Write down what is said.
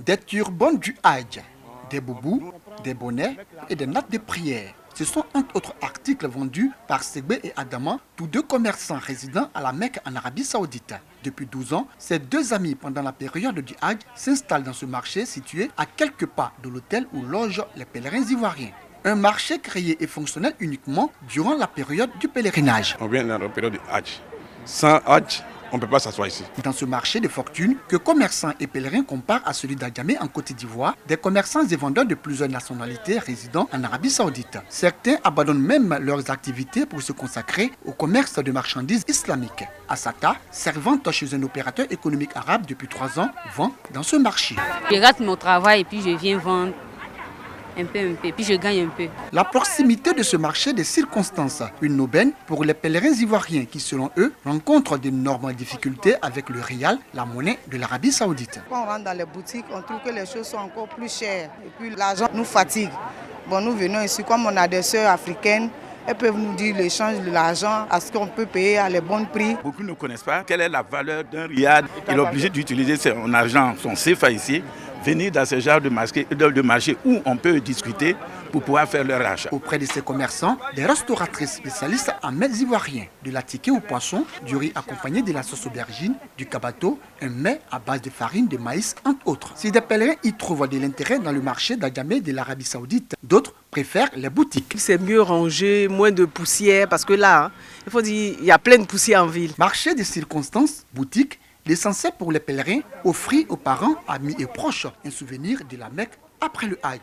Des turbans du Hajj, des boubous, des bonnets et des nattes de prière. Ce sont entre autres articles vendus par Segbe et Adama, tous deux commerçants résidant à la Mecque en Arabie Saoudite. Depuis 12 ans, ces deux amis, pendant la période du Hajj, s'installent dans ce marché situé à quelques pas de l'hôtel où logent les pèlerins ivoiriens. Un marché créé et fonctionnel uniquement durant la période du pèlerinage. On vient dans la période du Hajj. Sans Hajj, on ne peut pas s'asseoir ici. Dans ce marché de fortune, que commerçants et pèlerins comparent à celui d'Adjamé en Côte d'Ivoire, des commerçants et vendeurs de plusieurs nationalités résidant en Arabie Saoudite. Certains abandonnent même leurs activités pour se consacrer au commerce de marchandises islamiques. Assata, servante chez un opérateur économique arabe depuis 3 ans, vend dans ce marché. Je rate mon travail et puis je viens vendre. Un peu, puis je gagne un peu. La proximité de ce marché des circonstances, une aubaine pour les pèlerins ivoiriens qui, selon eux, rencontrent d'énormes difficultés avec le rial, la monnaie de l'Arabie Saoudite. Quand on rentre dans les boutiques, on trouve que les choses sont encore plus chères. Et puis l'argent nous fatigue. Bon, nous venons ici, comme on a des sœurs africaines, elles peuvent nous dire l'échange de l'argent, à ce qu'on peut payer à les bons prix. Beaucoup ne connaissent pas quelle est la valeur d'un rial. Il est obligé d'utiliser son argent, son CFA ici, venir dans ce genre de marché où on peut discuter pour pouvoir faire leur achat. Auprès de ces commerçants, des restauratrices spécialistes en mets ivoiriens, de la ticket au poisson, du riz accompagné de la sauce aubergine, du kabato, un mets à base de farine de maïs, entre autres. Si des pèlerins y trouvent de l'intérêt dans le marché d'Adjamé de l'Arabie Saoudite, d'autres préfèrent les boutiques. C'est mieux rangé, moins de poussière, parce que là, il faut dire, il y a plein de poussière en ville. Marché des circonstances, boutique, l'essentiel pour les pèlerins, offrir aux parents, amis et proches un souvenir de la Mecque après le Hajj.